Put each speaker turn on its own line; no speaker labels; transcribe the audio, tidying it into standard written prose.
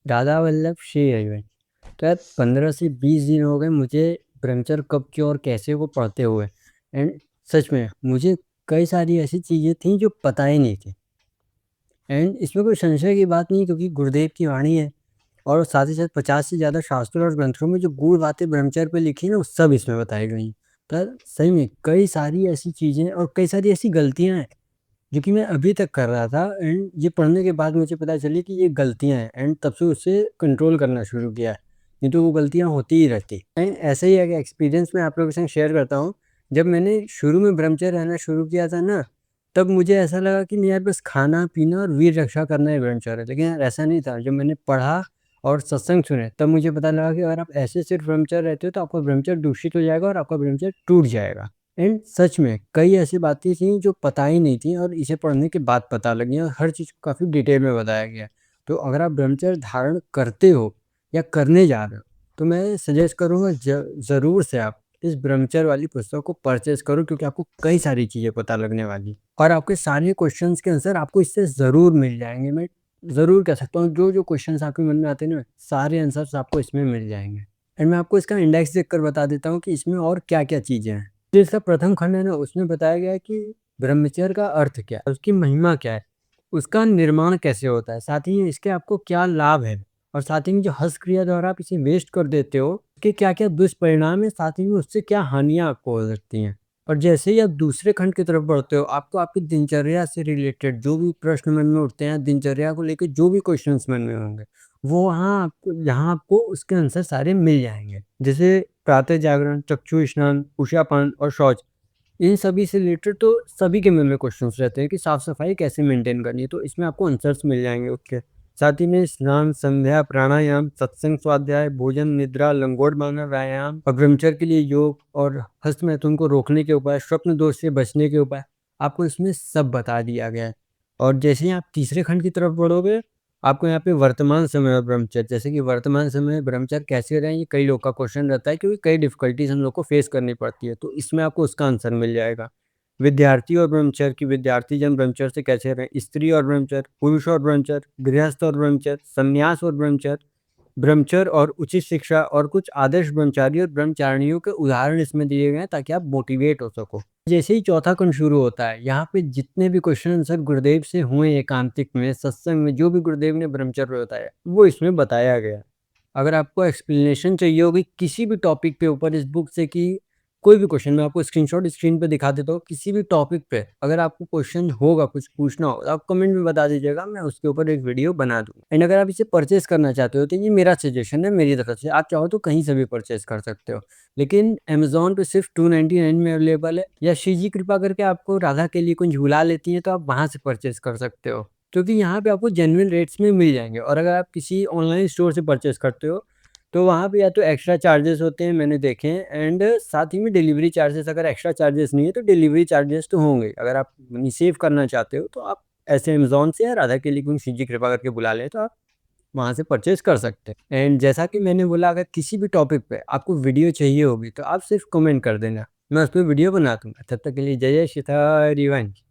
दादा वल्लभ शेरगिल। तो यार 15 से 20 दिन हो गए मुझे ब्रह्मचर्य कब क्यों और कैसे को पढ़ते हुए। एंड सच में मुझे कई सारी ऐसी चीज़ें थी जो पता ही नहीं थी। एंड इसमें कोई संशय की बात नहीं, क्योंकि गुरुदेव की वाणी है। और साथ ही साथ 50 से ज़्यादा शास्त्रों और ग्रंथों में जो गूढ़ बातें ब्रह्मचर्य पे लिखी ना, वो सब इसमें बताई गई हैं। पर सही में कई सारी ऐसी चीज़ें और कई सारी ऐसी गलतियाँ हैं जो कि मैं अभी तक कर रहा था। एंड ये पढ़ने के बाद मुझे पता चली कि ये गलतियाँ हैं, एंड तब से उससे कंट्रोल करना शुरू किया है। नहीं तो वो गलतियाँ होती ही रहती। एंड ऐसे ही एक एक्सपीरियंस मैं आप लोगों के संग शेयर करता हूँ। जब मैंने शुरू में ब्रह्मचर्य रहना शुरू किया था ना, तब मुझे ऐसा लगा कि नहीं यार, बस खाना पीना और वीर रक्षा करना ही ब्रह्मचर्य है। लेकिन यार ऐसा नहीं था। जब मैंने पढ़ा और सत्संग सुने, तब मुझे पता लगा कि अगर आप ऐसे सिर्फ ब्रह्मचर्य रहते हो तो आपका ब्रह्मचर्य दूषित हो जाएगा और आपका ब्रह्मचर्य टूट जाएगा। एंड सच में कई ऐसी बातें थी जो पता ही नहीं थी, और इसे पढ़ने के बाद पता लगी, और हर चीज़ को काफ़ी डिटेल में बताया गया है। तो अगर आप ब्रह्मचर्य धारण करते हो या करने जा रहे हो, तो मैं सजेस्ट करूँगा ज़रूर से आप इस ब्रह्मचर्य वाली पुस्तक को परचेज करो, क्योंकि आपको कई सारी चीज़ें पता लगने वाली, और आपके सारे क्वेश्चंस के आंसर आपको इससे ज़रूर मिल जाएंगे। मैं ज़रूर कह सकता हूँ, जो जो क्वेश्चंस आपके मन में आते हैं ना, सारे आंसर्स आपको इसमें मिल जाएंगे। एंड मैं आपको इसका इंडेक्स देख कर बता देता हूँ कि इसमें और क्या क्या चीज़ें हैं। जो इसका प्रथम खंड है ना, उसमें बताया गया है कि ब्रह्मचर्य का अर्थ क्या है, उसकी महिमा क्या है, उसका निर्माण कैसे होता है, साथ ही इसके आपको क्या लाभ है, और साथ ही में जो हस्त क्रिया द्वारा आप इसे वेस्ट कर देते हो, उसके क्या क्या दुष्परिणाम है, साथ ही में उससे क्या हानियां आपको हो सकती हैं। और जैसे ही आप दूसरे खंड की तरफ बढ़ते हो, आपको आपकी दिनचर्या से रिलेटेड जो भी प्रश्न मन में उठते हैं, दिनचर्या को लेकर जो भी क्वेश्चंस मन में होंगे, वो यहाँ आपको उसके आंसर सारे मिल जाएंगे। जैसे प्रातः जागरण, चक्षु स्नान, उषापान और शौच, इन सभी से रिलेटेड तो सभी के मन में क्वेश्चंस रहते हैं कि साफ सफाई कैसे मेंटेन करनी है, तो इसमें आपको आंसर्स मिल जाएंगे उसके। साथ ही में स्नान, संध्या, प्राणायाम, सत्संग, स्वाध्याय, भोजन, निद्रा, लंगोट मारना, व्यायाम, और ब्रह्मचर्य के लिए योग, और हस्त मैथुन को रोकने के उपाय, स्वप्न दोष से बचने के उपाय, आपको इसमें सब बता दिया गया है। और जैसे ही आप तीसरे खंड की तरफ बढ़ोगे, आपको यहाँ पे वर्तमान समय और ब्रह्मचर्य, जैसे कि वर्तमान समय में ब्रह्मचर्य कैसे रहें, ये कई लोग का क्वेश्चन रहता है, क्योंकि कई डिफिकल्टीज हम लोग को फेस करनी पड़ती है, तो इसमें आपको उसका आंसर मिल जाएगा। विद्यार्थी और ब्रह्मचर्य की, विद्यार्थी जन ब्रह्मचर्य से कैसे रहें, स्त्री और ब्रह्मचर्य, पुरुष और ब्रह्मचर्य, गृहस्थ और ब्रह्मचर्य, संन्यास और ब्रह्मचर्य, ब्रह्मचर्य और उचित शिक्षा, और कुछ आदर्श ब्रह्मचारी और ब्रह्मचारिणियों के उदाहरण इसमें दिए गए हैं, ताकि आप मोटिवेट हो सको। जैसे ही चौथा खंड शुरू होता है, यहाँ पे जितने भी क्वेश्चन आंसर गुरुदेव से हुए एकांतिक में, सत्संग में, जो भी गुरुदेव ने ब्रह्मचर्य बताया, वो इसमें बताया गया है। अगर आपको एक्सप्लेनेशन चाहिए होगी किसी भी टॉपिक पे ऊपर इस बुक से, कि कोई भी क्वेश्चन, मैं आपको स्क्रीनशॉट स्क्रीन पे दिखा देता हूँ, किसी भी टॉपिक पे अगर आपको क्वेश्चन होगा, कुछ पूछना होगा, तो आप कमेंट में बता दीजिएगा, मैं उसके ऊपर एक वीडियो बना दूंगा। एंड अगर आप इसे परचेज करना चाहते हो, तो ये मेरा सजेशन है मेरी तरफ से, आप चाहो तो कहीं से भी परचेज कर सकते हो, लेकिन अमेजोन पे सिर्फ 299 में अवेलेबल है, या श्री जी कृपा करके आपको राधा के लिए कुछ झूला लेती है, तो आप वहां से परचेज कर सकते हो, क्योंकि यहाँ पे आपको जेन्युइन रेट्स में मिल जाएंगे। और अगर आप किसी ऑनलाइन स्टोर से परचेज करते हो, तो वहाँ पे या तो एक्स्ट्रा चार्जेस होते हैं, मैंने देखे हैं, एंड साथ ही में डिलीवरी चार्जेस, अगर एक्स्ट्रा चार्जेस नहीं है तो डिलीवरी चार्जेस तो होंगे। अगर आप मनी सेव करना चाहते हो, तो आप ऐसे अमेजोन से या राधा के लिए श्री जी कृपा करके बुला लें, तो आप वहाँ से परचेज कर सकते हैं। एंड जैसा कि मैंने बोला, अगर किसी भी टॉपिक पे आपको वीडियो चाहिए होगी, तो आप सिर्फ कमेंट कर देना, मैं उस पर वीडियो बना दूंगा। तब तक के लिए जय जय श्री हरिवंश।